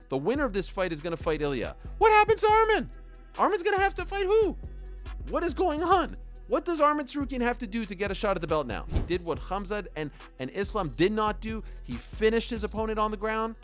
The winner of this fight is going to fight Ilya. What happens to Arman? Arman's going to have to fight who? What is going on? What does Arman Tsarukyan have to do to get a shot at the belt now? He did what Khamzat and Islam did not do. He finished his opponent on the ground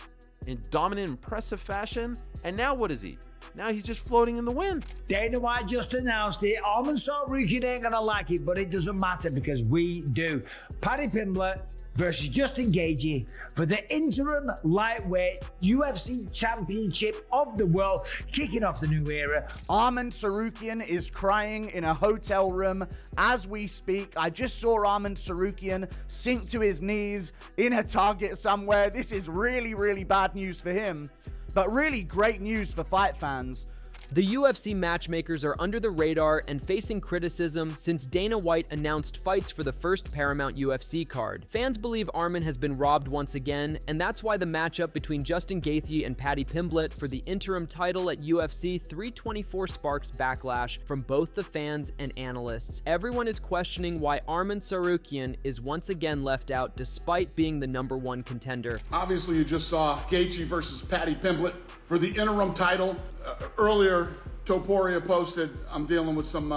in dominant, impressive fashion. And now what is he? Now he's just floating in the wind. Dana White just announced it. Arman Tsarukyan ain't gonna like it, but it doesn't matter because we do. Paddy Pimblett versus Justin Gaethje for the interim lightweight UFC Championship of the world, kicking off the new era. Arman Tsarukyan is crying in a hotel room as we speak. I just saw Arman Tsarukyan sink to his knees in a Target somewhere. This is really, really bad news for him, but really great news for fight fans. The UFC matchmakers are under the radar and facing criticism since Dana White announced fights for the first Paramount UFC card. Fans believe Arman has been robbed once again, and that's why the matchup between Justin Gaethje and Paddy Pimblett for the interim title at UFC 324 sparks backlash from both the fans and analysts. Everyone is questioning why Arman Tsarukyan is once again left out despite being the #1 contender. Obviously, you just saw Gaethje versus Paddy Pimblett for the interim title. Earlier, Topuria posted, I'm dealing with some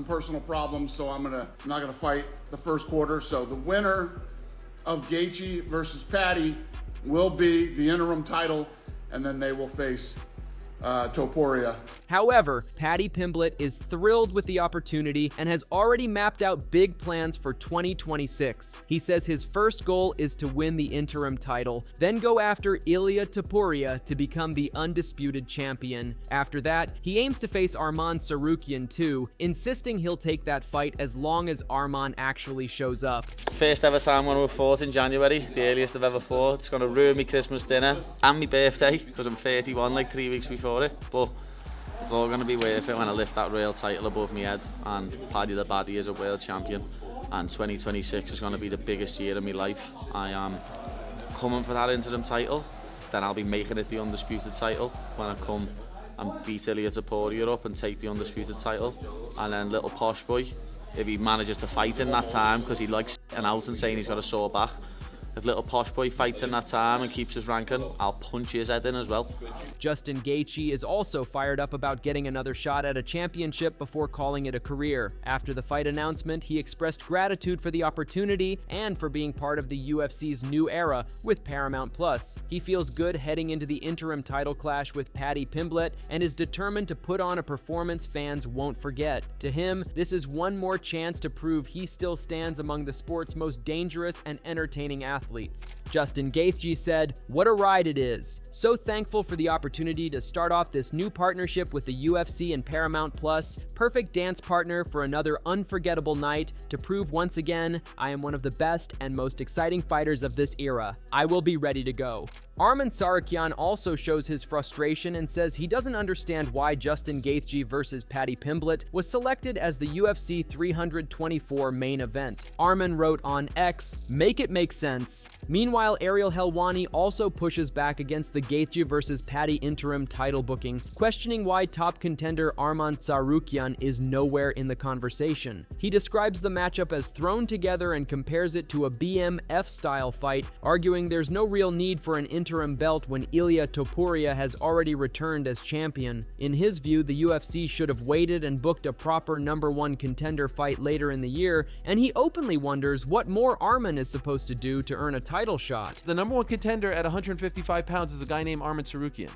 personal problems, so I'm not gonna fight the first quarter. So the winner of Gaethje versus Paddy will be the interim title, and then they will face Topuria. However, Paddy Pimblett is thrilled with the opportunity and has already mapped out big plans for 2026. He says his first goal is to win the interim title, then go after Ilia Topuria to become the undisputed champion. After that, he aims to face Arman Tsarukyan too, insisting he'll take that fight as long as Arman actually shows up. First ever time I'm going to have fought in January, the earliest I've ever fought. It's going to ruin my Christmas dinner and my birthday because I'm 31 like 3 weeks before it, but it's all going to be worth it when I lift that real title above my head and Paddy the Baddy is a world champion, and 2026 is going to be the biggest year of my life. I am coming for that interim title, then I'll be making it the undisputed title when I come and beat Ilia Topuria up and take the undisputed title. And then little posh boy, if he manages to fight in that time, because he likes and out and saying he's got a sore back, if little posh boy fights in that time and keeps his ranking, I'll punch his head in as well. Justin Gaethje is also fired up about getting another shot at a championship before calling it a career. After the fight announcement, he expressed gratitude for the opportunity and for being part of the UFC's new era with Paramount+. He feels good heading into the interim title clash with Paddy Pimblett and is determined to put on a performance fans won't forget. To him, this is one more chance to prove he still stands among the sport's most dangerous and entertaining athletes. Justin Gaethje said, "What a ride it is. So thankful for the opportunity to start off this new partnership with the UFC and Paramount+. Perfect dance partner for another unforgettable night to prove once again I am one of the best and most exciting fighters of this era. I will be ready to go." Arman Tsarukyan also shows his frustration and says he doesn't understand why Justin Gaethje versus Paddy Pimblett was selected as the UFC 324 main event. Arman wrote on X, "Make it make sense." Meanwhile, Ariel Helwani also pushes back against the Gaethje versus Paddy interim title booking, questioning why top contender Arman Tsarukyan is nowhere in the conversation. He describes the matchup as thrown together and compares it to a BMF-style fight, arguing there's no real need for an interim belt when Ilia Topuria has already returned as champion. In his view, the UFC should have waited and booked a proper #1 contender fight later in the year, and he openly wonders what more Arman is supposed to do to earn a title shot. The #1 contender at 155 pounds is a guy named Arman Tsarukyan,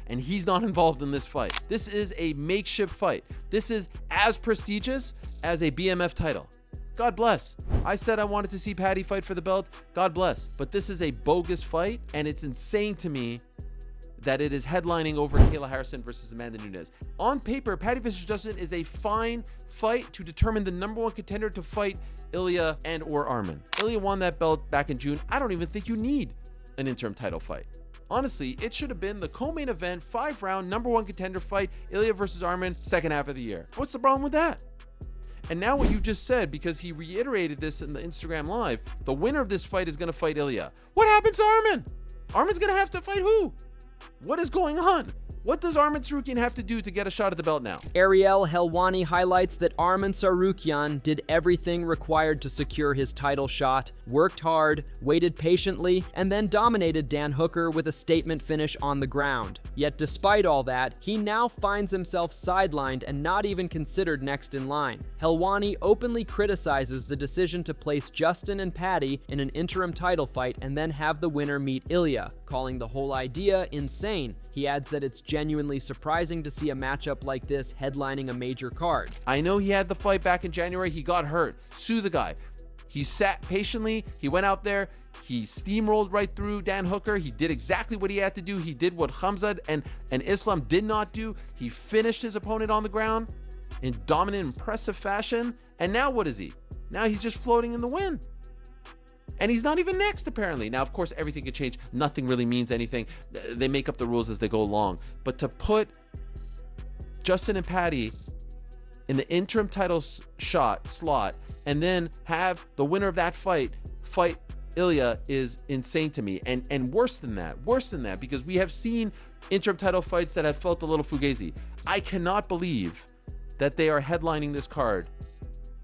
and he's not involved in this fight. This is a makeshift fight. This is as prestigious as a BMF title. God bless. I said I wanted to see Paddy fight for the belt. God bless. But this is a bogus fight, and it's insane to me that it is headlining over Kayla Harrison versus Amanda Nunes. On paper, Paddy versus Justin is a fine fight to determine the #1 contender to fight Ilia and or Arman. Ilia won that belt back in June. I don't even think you need an interim title fight. Honestly, it should have been the co-main event, 5-round #1 contender fight, Ilia versus Arman, second half of the year. What's the problem with that? And now what you just said, because he reiterated this in the Instagram Live, the winner of this fight is going to fight Ilia. What happens to Arman? Arman's going to have to fight who? What is going on? What does Arman Tsarukyan have to do to get a shot at the belt now? Ariel Helwani highlights that Arman Tsarukyan did everything required to secure his title shot, worked hard, waited patiently, and then dominated Dan Hooker with a statement finish on the ground. Yet despite all that, he now finds himself sidelined and not even considered next in line. Helwani openly criticizes the decision to place Justin and Paddy in an interim title fight and then have the winner meet Ilya, calling the whole idea insane. He adds that it's genuinely surprising to see a matchup like this headlining a major card. I know he had the fight back in January. He got hurt. Sue the guy. He sat patiently. He went out there. He steamrolled right through Dan Hooker. He did exactly what he had to do. He did what Khamzat and Islam did not do. He finished his opponent on the ground in dominant, impressive fashion. And now what is he? Now he's just floating in the wind. And he's not even next, apparently. Now, of course, everything could change. Nothing really means anything. They make up the rules as they go along. But to put Justin and Paddy in the interim title slot and then have the winner of that fight Ilya is insane to me. And worse than that, because we have seen interim title fights that have felt a little fugazi. I cannot believe that they are headlining this card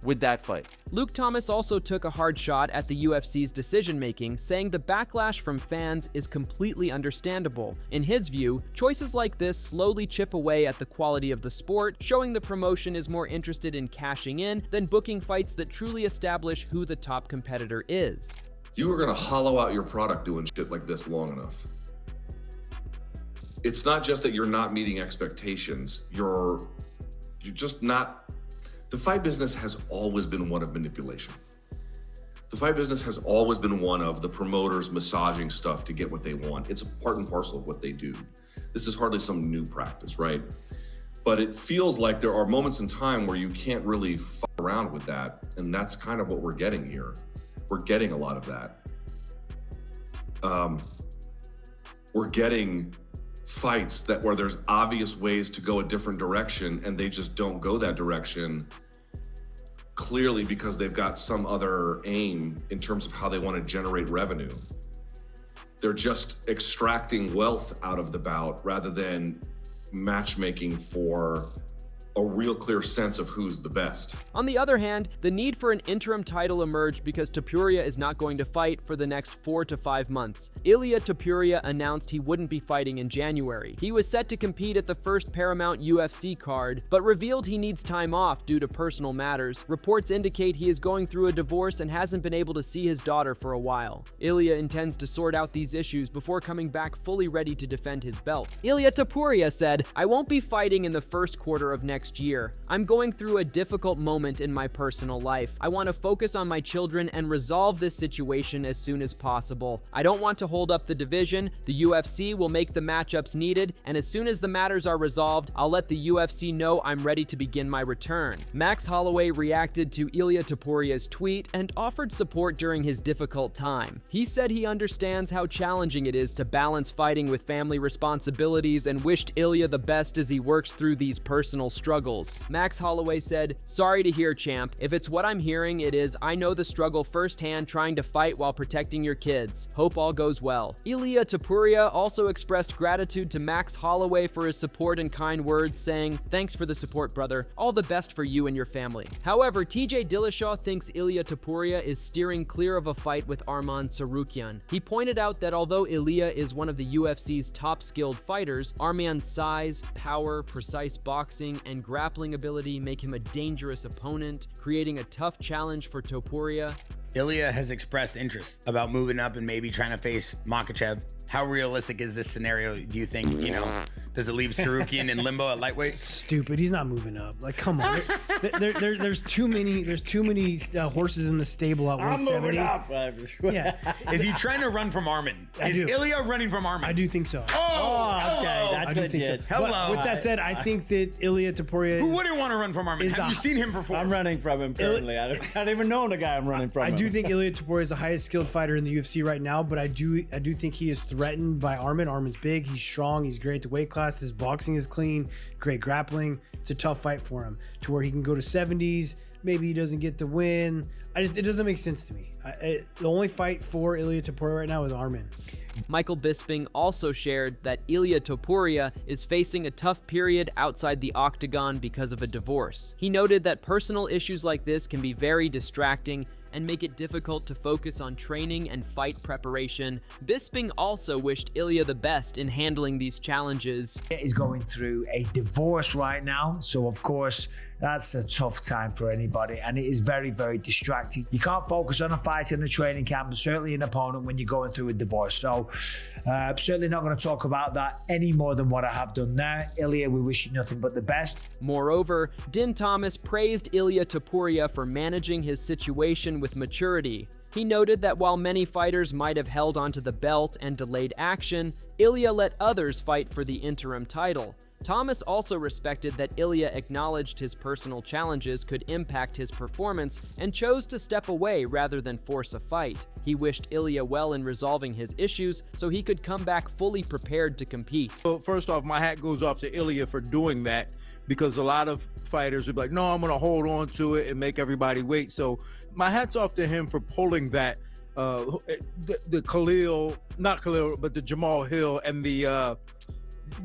with that fight. Luke Thomas also took a hard shot at the UFC's decision-making, saying the backlash from fans is completely understandable. In his view, choices like this slowly chip away at the quality of the sport, showing the promotion is more interested in cashing in than booking fights that truly establish who the top competitor is. You are gonna hollow out your product doing shit like this long enough. It's not just that you're not meeting expectations, you're just not. The fight business has always been one of manipulation. The fight business has always been one of the promoters massaging stuff to get what they want. It's a part and parcel of what they do. This is hardly some new practice, right? But it feels like there are moments in time where you can't really fuck around with that. And that's kind of what we're getting here. We're getting a lot of that. We're getting fights where there's obvious ways to go a different direction and they just don't go that direction, clearly because they've got some other aim in terms of how they want to generate revenue. They're just extracting wealth out of the bout rather than matchmaking for a real clear sense of who's the best. On the other hand, the need for an interim title emerged because Topuria is not going to fight for the next 4 to 5 months. Ilya Topuria announced he wouldn't be fighting in January. He was set to compete at the first Paramount UFC card, but revealed he needs time off due to personal matters. Reports indicate he is going through a divorce and hasn't been able to see his daughter for a while. Ilya intends to sort out these issues before coming back fully ready to defend his belt. Ilya Topuria said, "I won't be fighting in the first quarter of next year. I'm going through a difficult moment in my personal life. I want to focus on my children and resolve this situation as soon as possible. I don't want to hold up the division. The UFC will make the matchups needed, and as soon as the matters are resolved, I'll let the UFC know I'm ready to begin my return." Max Holloway reacted to Ilya Topuria's tweet and offered support during his difficult time. He said he understands how challenging it is to balance fighting with family responsibilities and wished Ilya the best as he works through these personal struggles. Max Holloway said, "Sorry to hear, champ. If it's what I'm hearing, it is. I know the struggle firsthand trying to fight while protecting your kids. Hope all goes well." Ilya Topuria also expressed gratitude to Max Holloway for his support and kind words, saying, "Thanks for the support, brother. All the best for you and your family." However, TJ Dillashaw thinks Ilya Topuria is steering clear of a fight with Arman Tsarukyan. He pointed out that although Ilya is one of the UFC's top skilled fighters, Arman's size, power, precise boxing, and grappling ability make him a dangerous opponent, creating a tough challenge for Topuria. Ilya has expressed interest about moving up and maybe trying to face Makhachev. How realistic is this scenario, do you think? Does it leave Tsarukyan in limbo at lightweight? Stupid. He's not moving up. Like, come on. There's too many horses in the stable at 170. I'm moving up. Yeah. Is he trying to run from Arman? Is Ilya running from Arman? I do think so. Oh, okay. That's I do think so. Hello. But with that said, I think that Ilya Topuria. Who wouldn't want to run from Arman? Have you seen him before? I'm running from him currently. I don't even know the guy I'm running from. I do think Ilya Topuria is the highest skilled fighter in the UFC right now, but I do think he is threatened by Arman. Arman's big, he's strong, he's great at the weight class, his boxing is clean, great grappling. It's a tough fight for him to where he can go to 70s. Maybe he doesn't get the win, it doesn't make sense to me. The only fight for Ilia Topuria right now is Arman. Michael Bisping also shared that Ilia Topuria is facing a tough period outside the octagon because of a divorce. He noted that personal issues like this can be very distracting and make it difficult to focus on training and fight preparation. Bisping also wished Ilia the best in handling these challenges. He's going through a divorce right now, so of course that's a tough time for anybody, and it is very, very distracting. You can't focus on a fight in the training camp, and certainly an opponent when you're going through a divorce. So I'm certainly not going to talk about that any more than what I have done there. Ilia, we wish you nothing but the best. Moreover, Din Thomas praised Ilia Topuria for managing his situation with maturity. He noted that while many fighters might have held onto the belt and delayed action, Ilia let others fight for the interim title. Thomas also respected that Ilia acknowledged his personal challenges could impact his performance and chose to step away rather than force a fight. He wished Ilia well in resolving his issues so he could come back fully prepared to compete. So first off, my hat goes off to Ilia for doing that, because a lot of fighters would be like, no, I'm gonna hold on to it and make everybody wait. So my hat's off to him for pulling that, the Khalil, not Khalil, but the Jamal Hill and the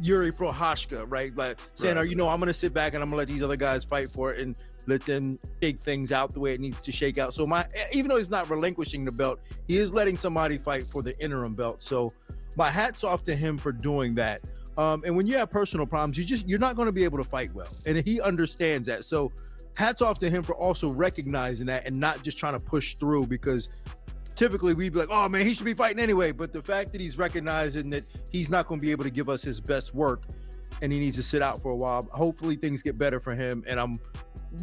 Yuri Prohashka, right? Like saying, right, you know, I'm gonna sit back and I'm gonna let these other guys fight for it and let them shake things out the way it needs to shake out. So even though he's not relinquishing the belt, he is letting somebody fight for the interim belt. So my hat's off to him for doing that. And when you have personal problems, you're not going to be able to fight well, and he understands that. So hats off to him for also recognizing that and not just trying to push through, because typically we'd be like, oh man, he should be fighting anyway. But the fact that he's recognizing that he's not going to be able to give us his best work and he needs to sit out for a while, hopefully things get better for him. And I'm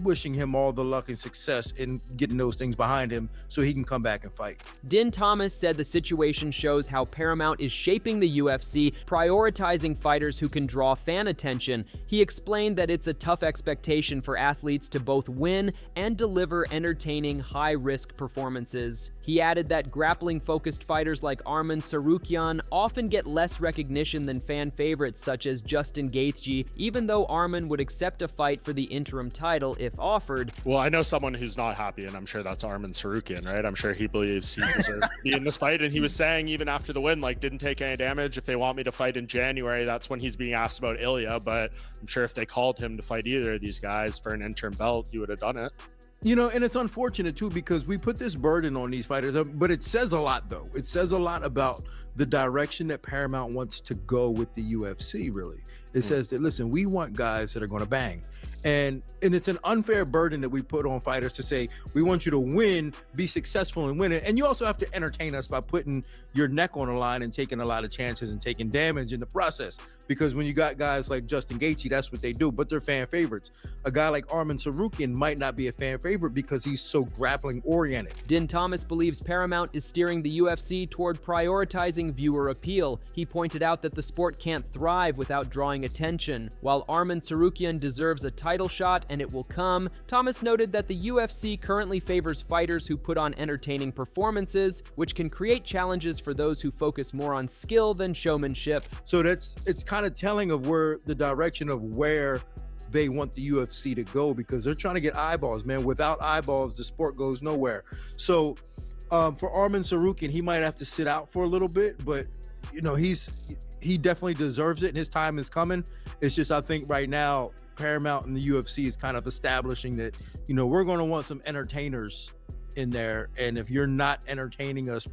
wishing him all the luck and success in getting those things behind him so he can come back and fight. Din Thomas said the situation shows how Paramount is shaping the UFC, prioritizing fighters who can draw fan attention. He explained that it's a tough expectation for athletes to both win and deliver entertaining, high-risk performances. He added that grappling-focused fighters like Arman Tsarukyan often get less recognition than fan favorites such as Justin Gaethje, even though Arman would accept a fight for the interim title if offered. Well, I know someone who's not happy, and I'm sure that's Arman Tsarukyan, right? I'm sure he believes he deserves to be in this fight, and he was saying even after the win, like, didn't take any damage. If they want me to fight in January, that's when he's being asked about Ilia, but I'm sure if they called him to fight either of these guys for an interim belt, he would have done it. You know, and it's unfortunate too, because we put this burden on these fighters, but it says a lot though. It says a lot about the direction that Paramount wants to go with the UFC, really. It says that, listen, we want guys that are going to bang. And it's an unfair burden that we put on fighters to say, we want you to win, be successful and win it. And you also have to entertain us by putting your neck on the line and taking a lot of chances and taking damage in the process. Because when you got guys like Justin Gaethje, that's what they do, but they're fan favorites. A guy like Arman Tsarukyan might not be a fan favorite because he's so grappling oriented. Din Thomas believes Paramount is steering the UFC toward prioritizing viewer appeal. He pointed out that the sport can't thrive without drawing attention. While Arman Tsarukyan deserves a title shot, and it will come, Thomas noted that the UFC currently favors fighters who put on entertaining performances, which can create challenges for those who focus more on skill than showmanship. So it's kind of telling of where the direction of where they want the UFC to go, because they're trying to get eyeballs, man. Without eyeballs, the sport goes nowhere. So for Arman Tsarukyan, he might have to sit out for a little bit, but you know, he definitely deserves it and his time is coming. It's just, I think right now Paramount and the UFC is kind of establishing that, you know, we're going to want some entertainers in there, and if you're not entertaining us,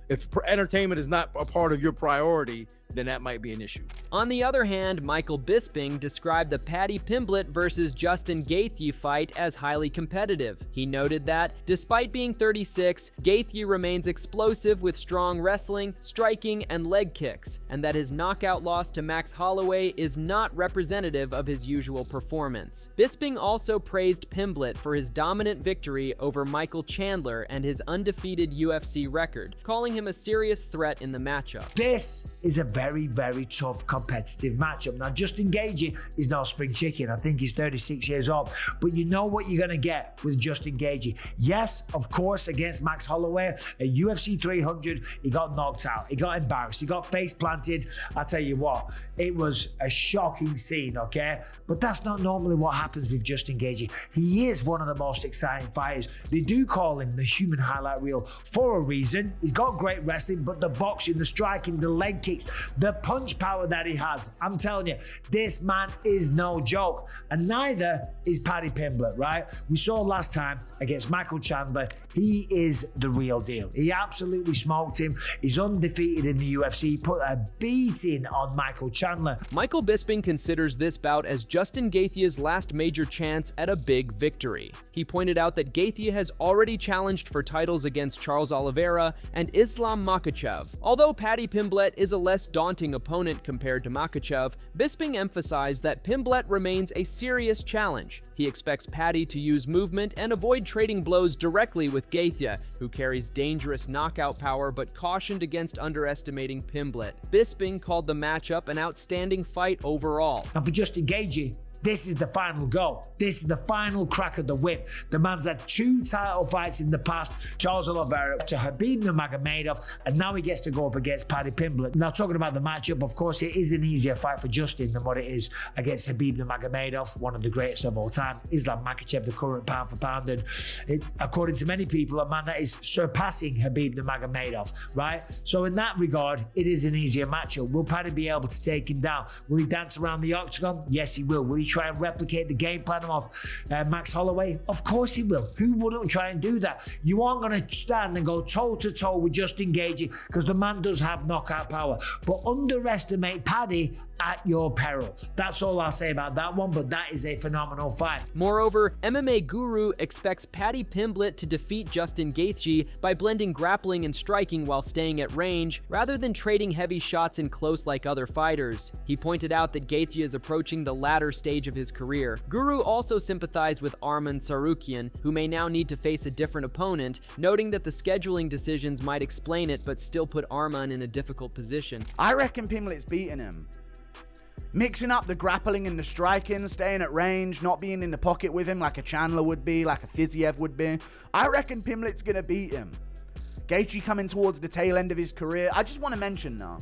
if entertainment is not a part of your priority, then that might be an issue. On the other hand, Michael Bisping described the Paddy Pimblett versus Justin Gaethje fight as highly competitive. He noted that, despite being 36, Gaethje remains explosive with strong wrestling, striking, and leg kicks, and that his knockout loss to Max Holloway is not representative of his usual performance. Bisping also praised Pimblett for his dominant victory over Michael Chandler and his undefeated UFC record, calling him a serious threat in the matchup. This is a very, very tough competitive matchup. Now, Justin Gaethje is no spring chicken. I think he's 36 years old. But you know what you're going to get with Justin Gaethje. Yes, of course, against Max Holloway at UFC 300, he got knocked out. He got embarrassed. He got face planted. I tell you what, it was a shocking scene, okay? But that's not normally what happens with Justin Gaethje. He is one of the most exciting fighters. They do call him the human highlight reel for a reason. He's got great wrestling, but the boxing, the striking, the leg kicks, the punch power that he has, I'm telling you, this man is no joke. And neither is Paddy Pimblett, right? We saw last time against Michael Chandler, he is the real deal. He absolutely smoked him. He's undefeated in the UFC. He put a beating on Michael Chandler. Michael Bisping considers this bout as Justin Gaethje's last major chance at a big victory. He pointed out that Gaethje has already challenged for titles against Charles Oliveira and Islam Makhachev. Although Paddy Pimblett is a less daunting opponent compared to Makhachev, Bisping emphasized that Pimblett remains a serious challenge. He expects Paddy to use movement and avoid trading blows directly with Gaethje, who carries dangerous knockout power, but cautioned against underestimating Pimblett. Bisping called the matchup an outstanding fight overall. And for Justin Gaethje, this is the final go. This is the final crack of the whip. The man's had 2 title fights in the past, Charles Oliveira to Khabib Nurmagomedov, and now he gets to go up against Paddy Pimblett. Now, talking about the matchup, of course, it is an easier fight for Justin than what it is against Khabib Nurmagomedov, one of the greatest of all time. Islam Makhachev, the current pound for pound, and according to many people, a man that is surpassing Khabib Nurmagomedov, right? So in that regard, it is an easier matchup. Will Paddy be able to take him down? Will he dance around the octagon? Yes, he will. Will he try and replicate the game plan of Max Holloway? Of course he will. Who wouldn't try and do that? You aren't going to stand and go toe-to-toe with Justin Gaethje because the man does have knockout power. But underestimate Paddy at your peril. That's all I'll say about that one, but that is a phenomenal fight. Moreover, MMA Guru expects Paddy Pimblett to defeat Justin Gaethje by blending grappling and striking while staying at range, rather than trading heavy shots in close like other fighters. He pointed out that Gaethje is approaching the latter stage of his career. Guru also sympathized with Arman Tsarukyan, who may now need to face a different opponent, noting that the scheduling decisions might explain it but still put Arman in a difficult position. I reckon Pimblett's beating him. Mixing up the grappling and the striking, staying at range, not being in the pocket with him like a Chandler would be, like a Fiziev would be. I reckon Pimblett's going to beat him. Gaethje coming towards the tail end of his career. I just want to mention now,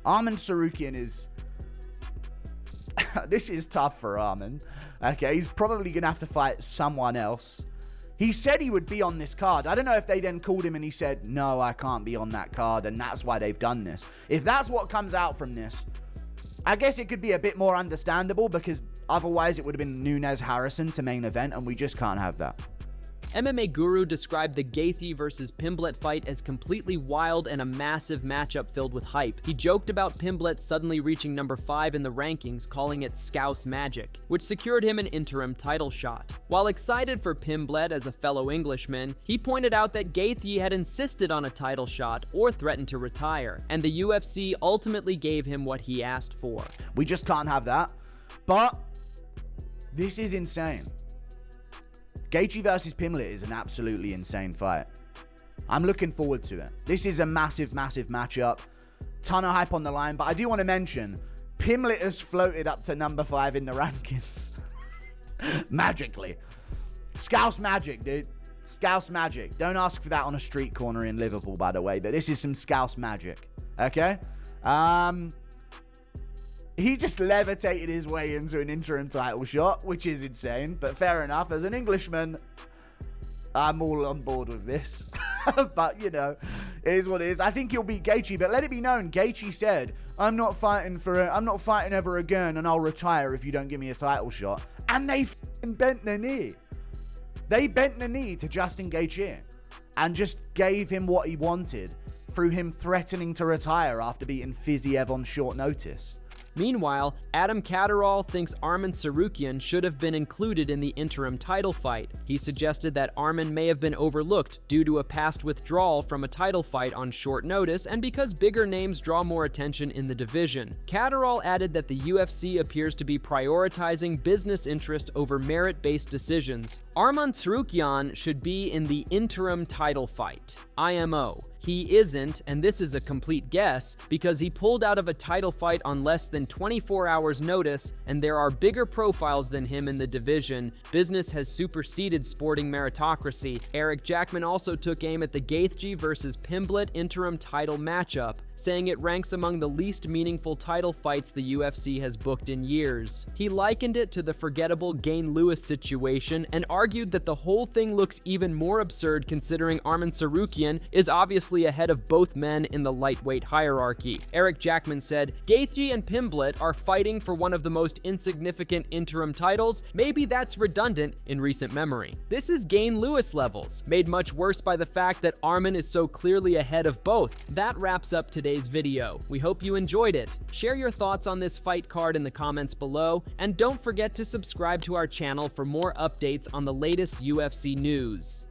Arman Tsarukyan is... this is tough for Arman. Okay, he's probably going to have to fight someone else. He said he would be on this card. I don't know if they then called him and he said, no, I can't be on that card, and that's why they've done this. If that's what comes out from this, I guess it could be a bit more understandable, because otherwise it would have been Nunes Harrison to main event, and we just can't have that. MMA Guru described the Gaethje versus Pimblett fight as completely wild and a massive matchup filled with hype. He joked about Pimblett suddenly reaching number 5 in the rankings, calling it Scouse magic, which secured him an interim title shot. While excited for Pimblett as a fellow Englishman, he pointed out that Gaethje had insisted on a title shot or threatened to retire, and the UFC ultimately gave him what he asked for. We just can't have that. But this is insane. Gaethje versus Pimblett is an absolutely insane fight. I'm looking forward to it. This is a massive, massive matchup. Ton of hype on the line, but I do want to mention, Pimblett has floated up to number 5 in the rankings. Magically. Scouse magic, dude. Scouse magic. Don't ask for that on a street corner in Liverpool, by the way, but this is some Scouse magic. Okay? He just levitated his way into an interim title shot, which is insane, but fair enough. As an Englishman, I'm all on board with this. But, you know, it is what it is. I think he'll beat Gaethje, but let it be known, Gaethje said, I'm not fighting ever again, and I'll retire if you don't give me a title shot. And they bent the knee. They bent the knee to Justin Gaethje and just gave him what he wanted through him threatening to retire after beating Fiziev on short notice. Meanwhile, Adam Catterall thinks Arman Tsarukyan should have been included in the interim title fight. He suggested that Arman may have been overlooked due to a past withdrawal from a title fight on short notice and because bigger names draw more attention in the division. Catterall added that the UFC appears to be prioritizing business interest over merit-based decisions. Arman Tsarukyan should be in the interim title fight, IMO. He isn't, and this is a complete guess, because he pulled out of a title fight on less than 24 hours notice, and there are bigger profiles than him in the division. Business has superseded sporting meritocracy. Eric Jackman also took aim at the Gaethje versus Pimblett interim title matchup, saying it ranks among the least meaningful title fights the UFC has booked in years. He likened it to the forgettable Gain-Lewis situation and argued that the whole thing looks even more absurd considering Arman Tsarukyan is obviously ahead of both men in the lightweight hierarchy. Eric Jackman said, "Gaethje and Pimblett are fighting for one of the most insignificant interim titles. Maybe that's redundant in recent memory. This is Gain-Lewis levels, made much worse by the fact that Arman is so clearly ahead of both." That wraps up today's video. We hope you enjoyed it. Share your thoughts on this fight card in the comments below, and don't forget to subscribe to our channel for more updates on the latest UFC news.